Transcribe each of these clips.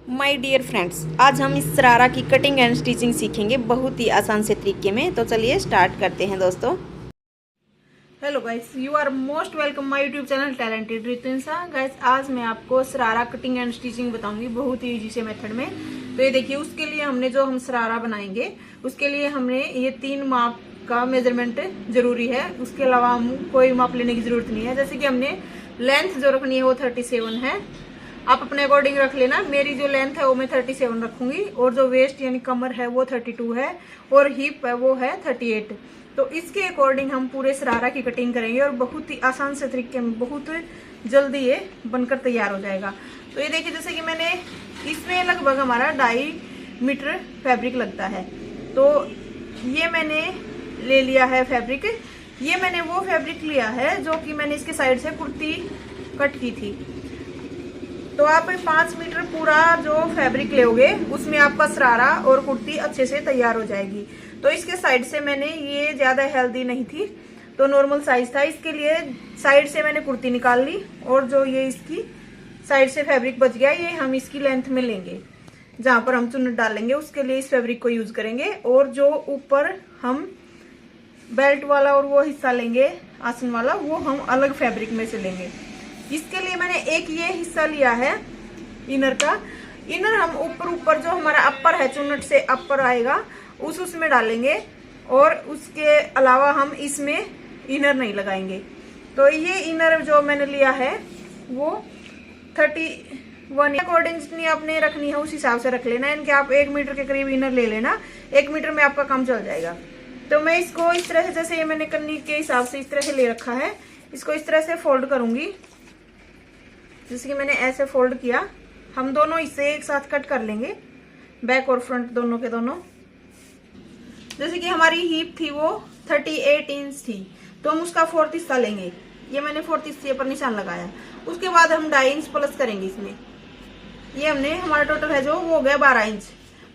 My dear friends, आज हम इस शरारा की कटिंग एंड स्टिचिंग सीखेंगे बहुत ही आसान से तरीके में। तो चलिए स्टार्ट करते हैं दोस्तों। Hello guys, you are most welcome my YouTube channel talented Ritunsa. Guys, आज मैं आपको शरारा कटिंग एंड स्टिचिंग बताऊंगी बहुत ही इजी से मेथड में। तो ये देखिए, उसके लिए हमने जो हम शरारा बनाएंगे उसके लिए हमने ये 3 माप का मेजरमेंट जरूरी है। उसके अलावा हम कोई माप लेने की जरूरत नहीं है। जैसे कि हमने लेंथ जो रखनी है वो 37 है। आप अपने अकॉर्डिंग रख लेना। मेरी जो लेंथ है वो मैं 37 रखूंगी, और जो वेस्ट यानी कमर है वो 32 है, और हिप है वो है 38। तो इसके अकॉर्डिंग हम पूरे शरारा की कटिंग करेंगे और बहुत ही आसान से तरीके में बहुत जल्दी ये बनकर तैयार हो जाएगा। तो ये देखिए, जैसे कि मैंने इसमें लगभग हमारा 2.5 मीटर फैब्रिक लगता है। तो ये मैंने ले लिया है फैब्रिक। ये मैंने वो फैब्रिक लिया है जो कि मैंने इसके साइड से कुर्ती कट की थी। तो आप 5 मीटर पूरा जो फैब्रिक लोगे उसमें आपका शरारा और कुर्ती अच्छे से तैयार हो जाएगी। तो इसके साइड से मैंने, ये ज्यादा हेल्दी नहीं थी तो नॉर्मल साइज था, इसके लिए साइड से मैंने कुर्ती निकाल ली, और जो ये इसकी साइड से फैब्रिक बच गया ये हम इसकी लेंथ में लेंगे। जहां पर हम चुन्नट डालेंगे उसके लिए इस फैब्रिक को यूज करेंगे, और जो ऊपर हम बेल्ट वाला और वो हिस्सा लेंगे आसन वाला, वो हम अलग फैब्रिक में से लेंगे। इसके लिए मैंने एक ये हिस्सा लिया है इनर का। इनर हम ऊपर जो हमारा अपर है, चुन्नट से अपर आएगा उसमें डालेंगे, और उसके अलावा हम इसमें इनर नहीं लगाएंगे। तो ये इनर जो मैंने लिया है वो 31 अकॉर्डिंग जितनी आपने रखनी है उस हिसाब से रख लेना। इनके आप 1 मीटर के करीब इनर ले लेना, 1 मीटर में आपका काम चल जाएगा। तो मैं इसको इस तरह से, जैसे ये मैंने कन्नी के हिसाब से इस तरह से ले रखा है, इसको इस तरह से फोल्ड करूंगी। जैसे कि मैंने ऐसे फोल्ड किया, हम दोनों इसे एक साथ कट कर लेंगे, बैक और फ्रंट दोनों के दोनों। जैसे कि हमारी हीप थी वो 38 इंच थी, तो हम उसका 4th हिस्सा लेंगे। ये मैंने 4th हिस्से पर निशान लगाया। उसके बाद हम 2.5 इंच प्लस करेंगे इसमें। ये हमने, हमारा टोटल है जो वो हो गया 12 इंच।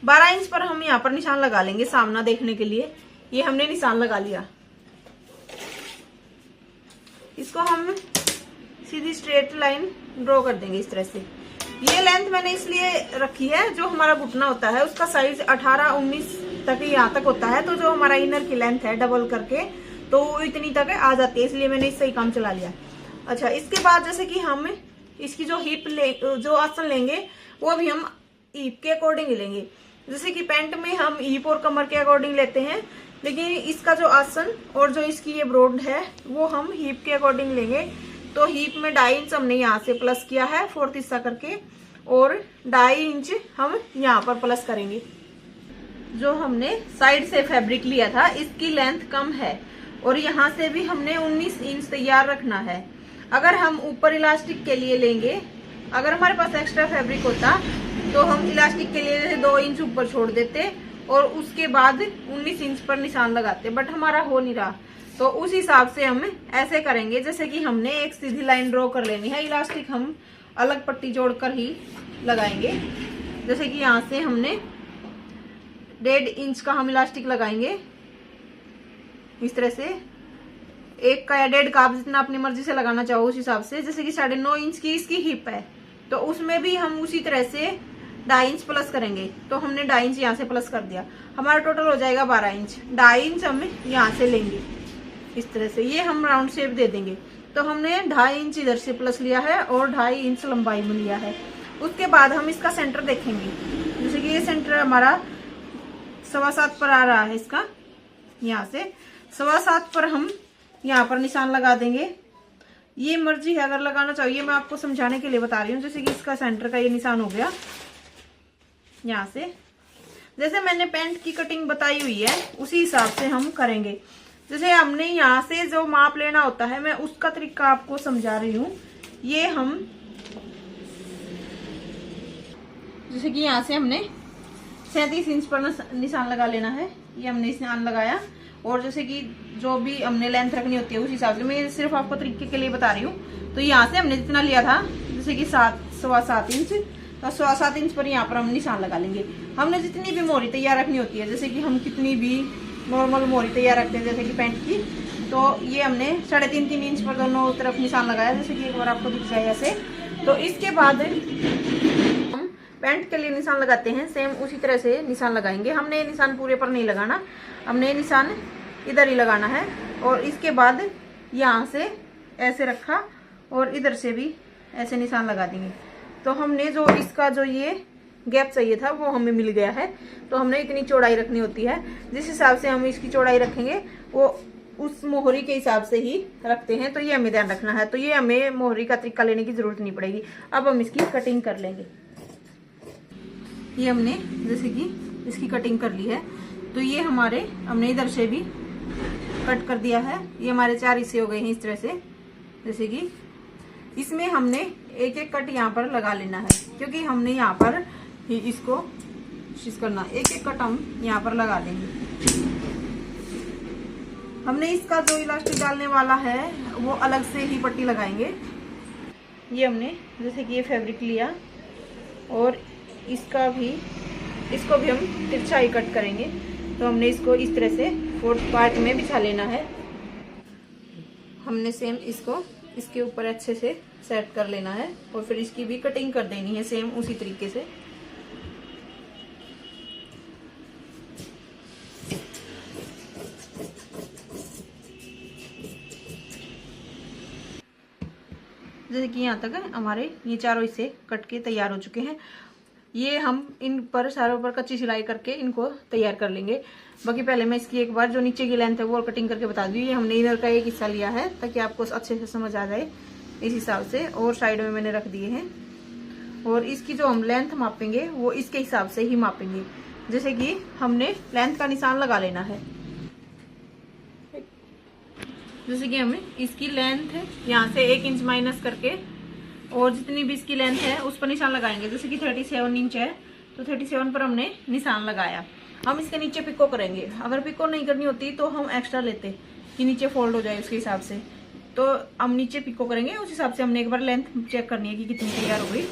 12 इंच पर हम यहाँ पर निशान लगा लेंगे सामना देखने के लिए। ये हमने निशान लगा लिया। इसको हम सीधी स्ट्रेट लाइन ड्रॉ कर देंगे इस तरह से। ये लेंथ मैंने इसलिए रखी है, जो हमारा घुटना होता है उसका साइज 18-19 तक यहाँ तक होता है। तो जो हमारा इनर की लेंथ है डबल करके, तो वो इतनी तक आ जाती है, इसलिए मैंने इससे ही काम चला लिया। अच्छा, इसके बाद जैसे कि हम इसकी जो हिप जो आसन लेंगे वो भी हम हिप के अकॉर्डिंग ही लेंगे। जैसे कि पैंट में हम हिप और कमर के अकॉर्डिंग लेते हैं, लेकिन इसका जो आसन और जो इसकी ये ब्रॉड है वो हम हिप के अकॉर्डिंग लेंगे। तो हिप में 2.5 इंच हमने यहाँ से प्लस किया है 4th हिस्सा करके, और 2.5 इंच हम यहाँ पर प्लस करेंगे। जो हमने साइड से फैब्रिक लिया था इसकी लेंथ कम है, और यहाँ से भी हमने 19 इंच तैयार रखना है। अगर हम ऊपर इलास्टिक के लिए लेंगे, अगर हमारे पास एक्स्ट्रा फैब्रिक होता तो हम इलास्टिक के लिए 2 इंच ऊपर छोड़ देते और उसके बाद 19 इंच पर निशान लगाते, बट हमारा हो नहीं रहा। तो उस हिसाब से हम ऐसे करेंगे, जैसे कि हमने एक सीधी लाइन ड्रॉ कर लेनी है। इलास्टिक हम अलग पट्टी जोड़कर ही लगाएंगे। जैसे कि यहाँ से हमने 1.5 इंच का हम इलास्टिक लगाएंगे इस तरह से। 1 का या 1.5 का आप जितना अपनी मर्जी से लगाना चाहो उस हिसाब से। जैसे कि 9.5 इंच की इसकी हिप है, तो उसमें भी हम उसी तरह से 2.5 इंच प्लस करेंगे। तो हमने 2.5 इंच यहाँ से प्लस कर दिया, हमारा टोटल हो जाएगा 12 इंच। 2.5 इंच हम यहाँ से लेंगे इस तरह से, ये हम राउंड शेप दे देंगे। तो हमने 2.5 इंच इधर से प्लस लिया है और 2.5 इंच लंबाई में लिया है। उसके बाद हम इसका सेंटर देखेंगे। जैसे कि ये सेंटर हमारा 7.25 पर आ रहा है, इसका यहाँ से 7.25 पर हम यहाँ पर निशान लगा देंगे। ये मर्जी है अगर लगाना चाहिए, मैं आपको समझाने के लिए बता रही हूँ। जैसे कि इसका सेंटर का ये निशान हो गया यहाँ से। जैसे मैंने पैंट की कटिंग बताई हुई है उसी हिसाब से हम करेंगे। जैसे हमने यहाँ से जो माप लेना होता है, मैं उसका तरीका आपको समझा रही हूँ। ये हम, जैसे कि यहाँ से हमने 37 इंच पर निशान लगा लेना है। ये हमने निशान लगाया, और जैसे कि जो भी हमने लेंथ रखनी होती है उस हिसाब से, मैं सिर्फ आपको तरीके के लिए बता रही हूँ। तो यहाँ से हमने जितना लिया था, जैसे कि 7.25 इंच, तो 7.25 इंच पर यहाँ पर हम निशान लगा लेंगे। हमने जितनी भी मोहरी तैयार रखनी होती है, जैसे कि हम कितनी भी नॉर्मल मोहरी तैयार रखते हैं जैसे कि पैंट की, तो ये हमने 3.5-3 इंच पर दोनों तरफ निशान लगाया, जैसे कि एक बार आपको दिख जाए ऐसे। तो इसके बाद हम पैंट के लिए निशान लगाते हैं सेम उसी तरह से निशान लगाएंगे। हमने ये निशान पूरे पर नहीं लगाना, हमने ये निशान इधर ही लगाना है। और इसके बाद यहाँ से ऐसे रखा और इधर से भी ऐसे निशान लगा देंगे। तो हमने जो इसका जो ये गैप चाहिए था वो हमें मिल गया है। तो हमने इतनी चौड़ाई रखनी होती है, जिस हिसाब से हम इसकी चौड़ाई रखेंगे वो उस मोहरी के हिसाब से ही रखते हैं। तो ये हमें ध्यान रखना है। तो ये हमें मोहरी का तरीका लेने की जरूरत नहीं पड़ेगी। अब हम इसकी कटिंग कर लेंगे। ये हमने जैसे कि इसकी कटिंग कर ली है। तो ये हमने इधर से भी कट कर दिया है। ये हमारे 4 हिस्से हो गए हैं इस तरह से। जैसे कि इसमें हमने एक एक कट यहाँ पर लगा लेना है, क्योंकि हमने यहाँ पर ही इसको कोशिश करना, एक एक कट हम यहाँ पर लगा देंगे। हमने इसका जो इलास्टिक डालने वाला है वो अलग से ही पट्टी लगाएंगे। ये हमने जैसे कि ये फैब्रिक लिया और इसको भी हम तिरछा ही कट करेंगे। तो हमने इसको इस तरह से 4th पार्ट में बिछा लेना है। हमने सेम इसको इसके ऊपर अच्छे से सेट कर लेना है और फिर इसकी भी कटिंग कर देनी है सेम उसी तरीके से। जैसे कि यहाँ तक हमारे ये चारों हिस्से कट के तैयार हो चुके हैं। ये हम इन पर सारों पर कच्ची सिलाई करके इनको तैयार कर लेंगे। बाकी पहले मैं इसकी एक बार जो नीचे की लेंथ है वो कटिंग करके बता दूँ। ये हमने इधर का एक हिस्सा लिया है ताकि आपको अच्छे से समझ आ जाए इस हिसाब से, और साइड में मैंने रख दिए हैं। और इसकी जो हम लेंथ मापेंगे वो इसके हिसाब से ही मापेंगे। जैसे कि हमने लेंथ का निशान लगा लेना है। जैसे कि हमें इसकी लेंथ यहाँ से 1 इंच माइनस करके और जितनी भी इसकी लेंथ है उस पर निशान लगाएंगे। जैसे कि 37 इंच है तो 37 पर हमने निशान लगाया। हम इसके नीचे पिको करेंगे। अगर पिको नहीं करनी होती तो हम एक्स्ट्रा लेते कि नीचे फोल्ड हो जाए उसके हिसाब से। तो हम नीचे पिको करेंगे, उस हिसाब से हमने एक बार लेंथ चेक करनी है कि कितनी तैयार हो गई।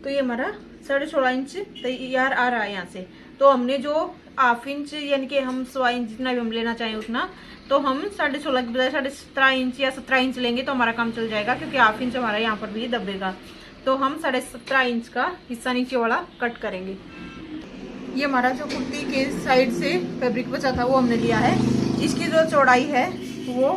तो ये हमारा 16.5 इंच तैयार आ रहा है यहाँ से। तो हमने जो 1/2 इंच यानी कि हम 1/4 इंच जितना भी हम लेना चाहें उतना, तो हम 16.5 की बजाय 17.5 इंच या 17 इंच लेंगे तो हमारा काम चल जाएगा, क्योंकि 1/2 इंच हमारा यहाँ पर भी दबेगा। तो हम 17.5 इंच का हिस्सा नीचे वाला कट करेंगे। ये हमारा जो कुर्ती के साइड से फैब्रिक बचा था वो हमने लिया है। इसकी जो चौड़ाई है वो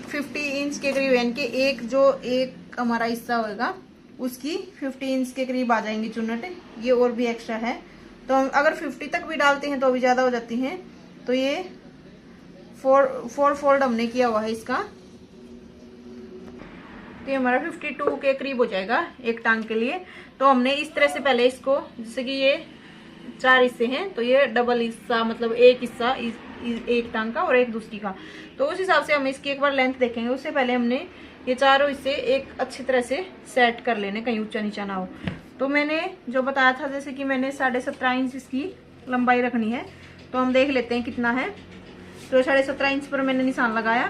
50 इंच के करीब, यानी कि एक हमारा हिस्सा होगा उसकी 50 इंच के करीब आ जाएंगी चुन्नट। ये और भी एक्स्ट्रा है, तो हम अगर 50 तक भी डालते हैं तो भी ज़्यादा हो जाती हैं। तो ये 4 फोल्ड हमने किया हुआ है इसका। तो ये हमारा 52 के करीब हो जाएगा एक टांग के लिए। तो हमने इस तरह से पहले इसको, जैसे कि ये 4 हिस्से हैं तो ये डबल हिस्सा, मतलब एक हिस्सा एक टांग का और एक दूसरी का। तो उस हिसाब से हम इसकी एक बार लेंथ देखेंगे। उससे पहले हमने ये चारों हिस्से एक अच्छी तरह से सेट कर लेने, कहीं ऊंचा नीचा ना हो। तो मैंने जो बताया था, जैसे कि मैंने 17.5 इंच इसकी लंबाई रखनी है। तो हम देख लेते हैं कितना है। तो 17.5 इंच पर मैंने निशान लगाया।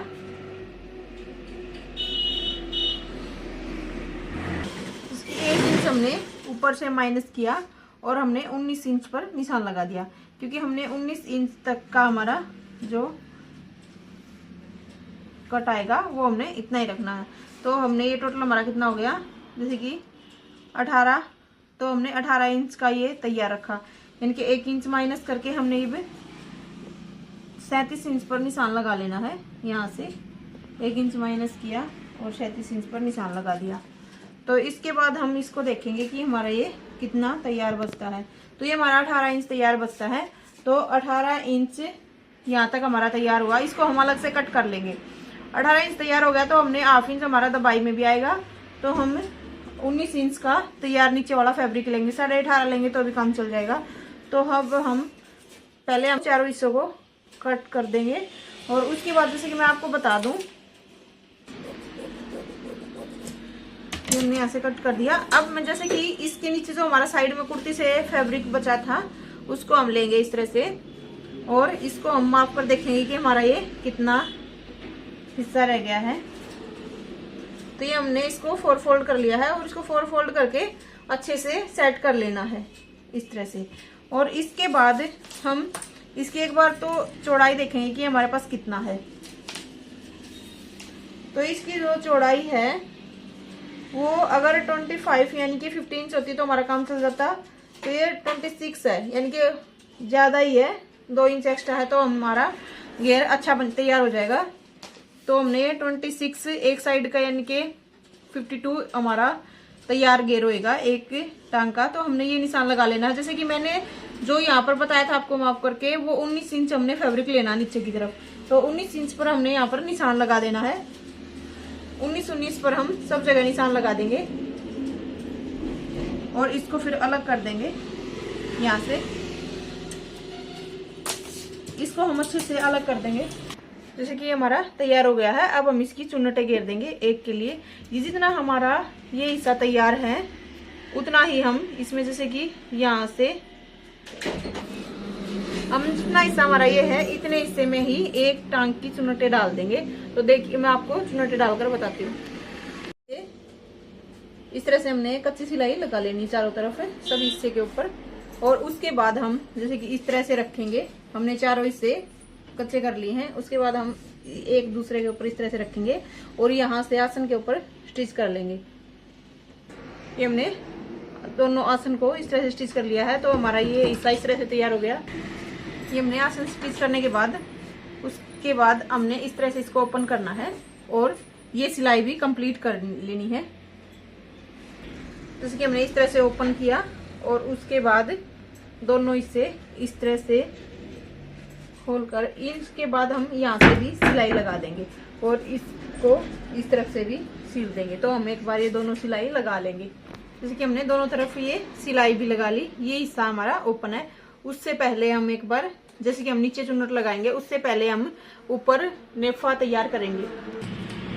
इसकी 1 इंच हमने ऊपर से माइनस किया और हमने 19 इंच पर निशान लगा दिया, क्योंकि हमने 19 इंच तक का हमारा जो कट आएगा वो हमने इतना ही रखना है। तो हमने ये टोटल हमारा कितना हो गया, जैसे कि 18। तो हमने 18 इंच का ये तैयार रखा, यानी कि 1 इंच माइनस करके हमने ये 37 इंच पर निशान लगा लेना है। यहाँ से 1 इंच माइनस किया और 37 इंच पर निशान लगा दिया। तो इसके बाद हम इसको देखेंगे कि हमारा ये कितना तैयार बचता है। तो ये हमारा 18 इंच तैयार बचता है। तो 18 इंच यहाँ तक हमारा तैयार हुआ। इसको हम अलग से कट कर लेंगे। 18 इंच तैयार हो गया तो हमने 1/2 इंच हमारा दबाई में भी आएगा। तो हम 19 इंच का तैयार नीचे वाला फैब्रिक लेंगे, 18.5 लेंगे तो भी काम चल जाएगा। तो अब हम पहले चारों हिस्सों को कट कर देंगे और उसके बाद जैसे कि मैं आपको बता दूं, हमने यहाँ से कट कर दिया। अब मैं जैसे कि इसके नीचे जो हमारा साइड में कुर्ती से फैब्रिक बचा था उसको हम लेंगे इस तरह से, और इसको हम माप कर देखेंगे कि हमारा ये कितना हिस्सा रह गया है। तो ये हमने इसको 4 फोल्ड कर लिया है और इसको 4 फोल्ड करके अच्छे से सेट कर लेना है इस तरह से। और इसके बाद हम इसकी एक बार तो चौड़ाई देखेंगे कि हमारे पास कितना है। तो इसकी जो चौड़ाई है वो अगर 25 यानी कि 15 इंच होती तो हमारा काम चल जाता। तो ये 26 है, यानी कि ज़्यादा ही है, 2 इंच एक्स्ट्रा है, तो हमारा घेर अच्छा बन तैयार हो जाएगा। तो हमने 26 एक साइड का यानी कि 52 हमारा तैयार घेर होएगा एक टांग का। तो हमने ये निशान लगा लेना है। जैसे कि मैंने जो यहाँ पर बताया था आपको माप करके, वो 19 इंच हमने फैब्रिक लेना नीचे की तरफ। तो 19 इंच पर हमने यहाँ पर निशान लगा देना है। 19 पर हम सब जगह निशान लगा देंगे और इसको फिर अलग कर देंगे यहाँ से। इसको हम अच्छे से अलग कर देंगे। जैसे कि हमारा तैयार हो गया है। अब हम इसकी चुन्नटें घेर देंगे एक के लिए। ये जितना हमारा ये हिस्सा तैयार है उतना ही हम इसमें, जैसे कि यहाँ से हम जितना हिस्सा हमारा ये है इतने हिस्से में ही एक टांग की चुन्नटें डाल देंगे। तो देखिए मैं आपको चुन्नटें डालकर बताती हूँ। इस तरह से हमने कच्ची सिलाई लगा लेनी चारों तरफ है सभी हिस्से के ऊपर। और उसके बाद हम जैसे कि इस तरह से रखेंगे। हमने चारों हिस्से कच्चे कर लिए हैं। उसके बाद हम एक दूसरे के ऊपर इस तरह से रखेंगे और यहाँ से आसन के ऊपर स्टिच कर लेंगे। ये हमने दोनों आसन को इस तरह से स्टिच कर लिया है। तो हमारा ये हिस्सा इस तरह से तैयार हो गया। ये हमने आसन स्टिच करने के बाद उसके बाद हमने इस तरह से इसको ओपन करना है और ये सिलाई भी कंप्लीट कर लेनी है। जैसे कि हमने इस तरह से ओपन किया और उसके बाद दोनों हिस्से इस तरह से खोलकर इसके बाद हम यहाँ से भी सिलाई लगा देंगे और इसको इस तरफ से भी सिल देंगे। तो हम एक बार ये दोनों सिलाई लगा लेंगे। जैसे कि हमने दोनों तरफ ये सिलाई भी लगा ली। ये हिस्सा हमारा ओपन है। उससे पहले हम एक बार, जैसे कि हम नीचे चुन्नट लगाएंगे उससे पहले हम ऊपर नेफा तैयार करेंगे।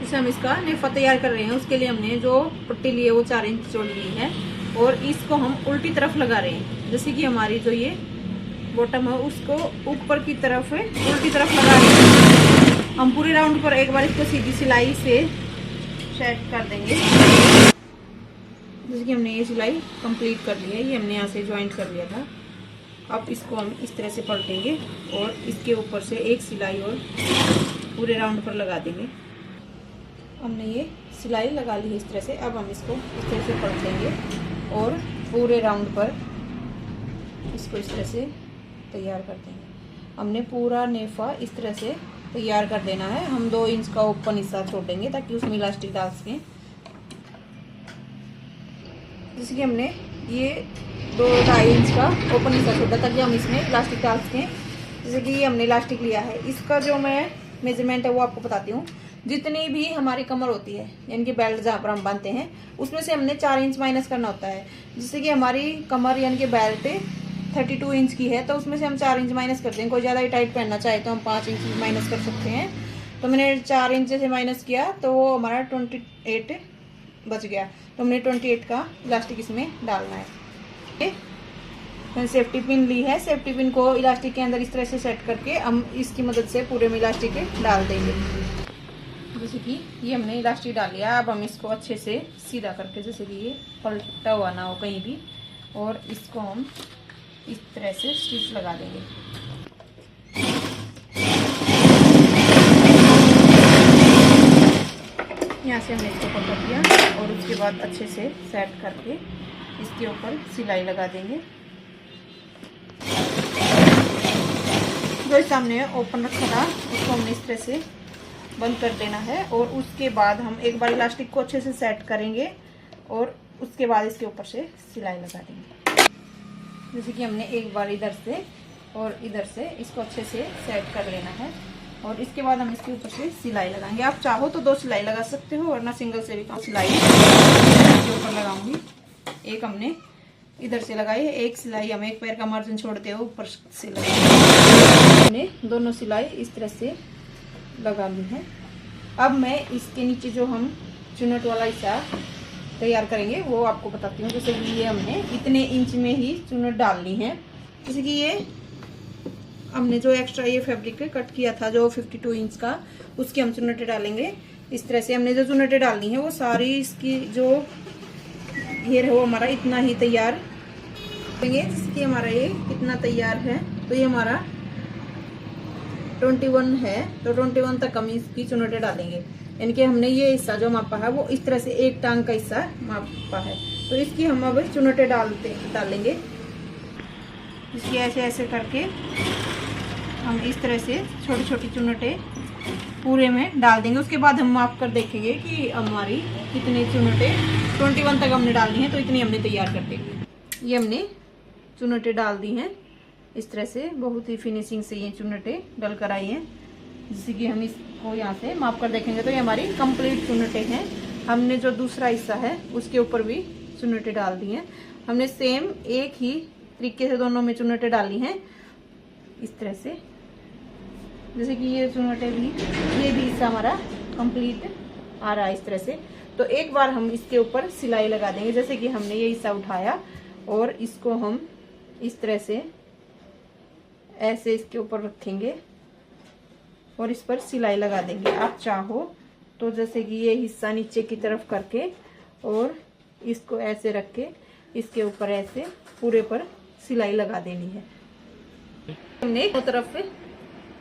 जैसे हम इसका नेफा तैयार कर रहे हैं उसके लिए हमने जो पट्टी ली है वो 4 इंच चौड़ी ली है और इसको हम उल्टी तरफ लगा रहे हैं। जैसे कि हमारी जो ये बॉटम है उसको ऊपर की तरफ उल्टी तरफ लगा रहे हैं। हम पूरे राउंड पर एक बार इसको सीधी सिलाई से सेट कर देंगे। जैसे कि हमने ये सिलाई कंप्लीट कर ली है। ये हमने यहाँ से ज्वाइंट कर लिया था। अब इसको हम इस तरह से पलटेंगे और इसके ऊपर से एक सिलाई और पूरे राउंड पर लगा देंगे। हमने ये सिलाई लगा ली है इस तरह से। अब हम इसको इस तरह से पलटेंगे और पूरे राउंड पर इसको इस तरह से तैयार कर देंगे। हमने पूरा नेफा इस तरह से तैयार कर देना है। हम 2 इंच का ओपन हिस्सा छोड़ेंगे ताकि उसमें इलास्टिक डाल सकें। जैसे कि हमने ये 2-2.5 इंच का ओपन हिस्सा छोड़ा ताकि हम इसमें इलास्टिक डाल सकें। जैसे कि ये हमने इलास्टिक लिया है, इसका जो मैं मेजरमेंट है वो आपको बताती हूँ। जितनी भी हमारी कमर होती है यानी कि बेल्ट जहाँ पर हम बांधते हैं उसमें से हमने 4 इंच माइनस करना होता है। जैसे कि हमारी कमर यानी कि बेल्ट 32 इंच की है तो उसमें से हम 4 इंच माइनस करते हैं। कोई ज़्यादा ही टाइट पहनना चाहे तो हम 5 इंच माइनस कर सकते हैं। तो मैंने 4 इंच से माइनस किया तो वो हमारा 28 बच गया। तो हमने 28 का इलास्टिक इसमें डालना है। मैंने सेफ्टी पिन ली है। सेफ्टी पिन को इलास्टिक के अंदर इस तरह से सेट करके हम इसकी मदद से पूरे में इलास्टिक डाल देंगे। जैसे कि ये हमने इलास्टिक डाल लिया। अब हम इसको अच्छे से सीधा करके, जैसे कि ये पलटा हुआ ना हो कहीं भी, और इसको हम इस तरह से स्टिच लगा देंगे। यहाँ से हमने इसको पकड़ दिया और उसके बाद अच्छे से सेट करके इसके ऊपर सिलाई लगा देंगे। जो सामने ओपन रखा था उसको हमने इस तरह से बंद कर देना है और उसके बाद हम एक बार इलास्टिक को अच्छे से सेट करेंगे और उसके बाद इसके ऊपर से सिलाई लगा देंगे। जैसे कि हमने एक बार इधर से और इधर से इसको अच्छे से सेट कर लेना है और इसके बाद हम इसके ऊपर से सिलाई लगाएंगे। आप चाहो तो 2 सिलाई लगा सकते हो वरना सिंगल से भी कम सिलाई इसके ऊपर लगाऊंगी। एक हमने इधर से लगाई है, एक सिलाई हम एक पैर का मार्जिन छोड़ते हो ऊपर से लगाई। हमने दोनों सिलाई इस तरह से लगा ली है। अब मैं इसके नीचे जो हम चुन्नट वाला हिस्सा तैयार करेंगे वो आपको बताती हूँ। जैसे कि ये हमने इतने इंच में ही चुन्नट डालनी है। जैसे कि ये हमने जो एक्स्ट्रा ये फैब्रिक कट किया था जो 52 इंच का, उसकी हम चुन्नटें डालेंगे। इस तरह से हमने जो चुन्नटें डालनी है वो सारी इसकी जो घेर है वो हमारा इतना ही तैयार करेंगे। जैसे कि हमारा ये इतना तैयार है तो ये हमारा 21 है तो 21 तक हम इसकी चुन्नटें डालेंगे। यानी कि हमने ये हिस्सा जो मापा है वो इस तरह से एक टांग का हिस्सा मापा है। तो इसकी हम अब चुनटे डालेंगे। इसकी ऐसे ऐसे करके हम इस तरह से छोटी छोटी चुनटे पूरे में डाल देंगे। उसके बाद हम माप कर देखेंगे कि हमारी कितने चुनटे 21 तक हमने डाल दी हैं, तो इतनी हमने तैयार कर दी। ये हमने चुनटे डाल दी हैं इस तरह से, बहुत ही फिनिशिंग से ये चुनटे डल कर आई हैं। जिससे कि हम इसको यहाँ से माप कर देखेंगे तो ये हमारी कंप्लीट चुनटे हैं। हमने जो दूसरा हिस्सा है उसके ऊपर भी चुनटे डाल दी हैं। हमने सेम एक ही तरीके से दोनों में चुनटे डाली हैं इस तरह से। जैसे कि ये चुनटे भी, ये भी हिस्सा हमारा कंप्लीट आ रहा है इस तरह से। तो एक बार हम इसके ऊपर सिलाई लगा देंगे। जैसे कि हमने ये हिस्सा उठाया और इसको हम इस तरह से ऐसे इसके ऊपर रखेंगे और इस पर सिलाई लगा देंगे। आप चाहो तो जैसे कि ये हिस्सा नीचे की तरफ करके और इसको ऐसे रख के इसके ऊपर ऐसे पूरे पर सिलाई लगा देनी है। हमने दो तरफ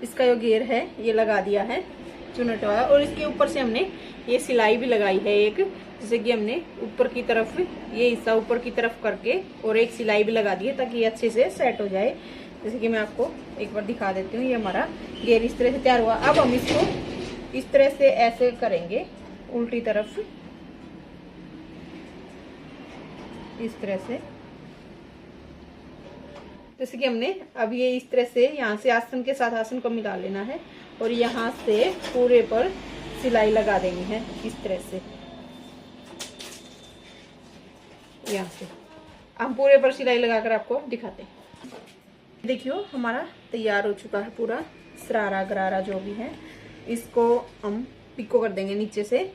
इसका जो घेर है ये लगा दिया है चुनट वाला, और इसके ऊपर से हमने ये सिलाई भी लगाई है एक। जैसे कि हमने ऊपर की तरफ ये हिस्सा ऊपर की तरफ करके और एक सिलाई भी लगा दी है ताकि ये अच्छे से सेट हो जाए। जैसे कि मैं आपको एक बार दिखा देती हूँ। ये हमारा घेर इस तरह से तैयार हुआ। अब हम इसको इस तरह से ऐसे करेंगे उल्टी तरफ इस तरह से। जैसे कि हमने अब ये इस तरह से यहाँ से आसन के साथ आसन को मिला लेना है और यहाँ से पूरे पर सिलाई लगा देनी है इस तरह से। यहाँ से हम पूरे पर सिलाई लगाकर आपको दिखाते हैं। देखियो हमारा तैयार हो चुका है पूरा सरारा गरारा जो भी है। इसको हम पिको कर देंगे नीचे से,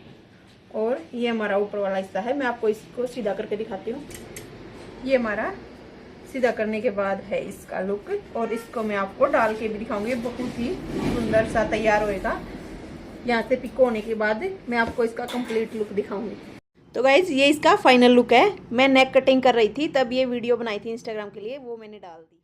और ये हमारा ऊपर वाला हिस्सा है। मैं आपको इसको सीधा करके दिखाती हूँ। ये हमारा सीधा करने के बाद है इसका लुक, और इसको मैं आपको डाल के भी दिखाऊंगी। बहुत ही सुंदर सा तैयार होएगा। यहाँ से पिको होने के बाद मैं आपको इसका कंप्लीट लुक दिखाऊंगी। तो गाइज ये इसका फाइनल लुक है। मैं नेक कटिंग कर रही थी तब ये वीडियो बनाई थी इंस्टाग्राम के लिए, वो मैंने डाल दी।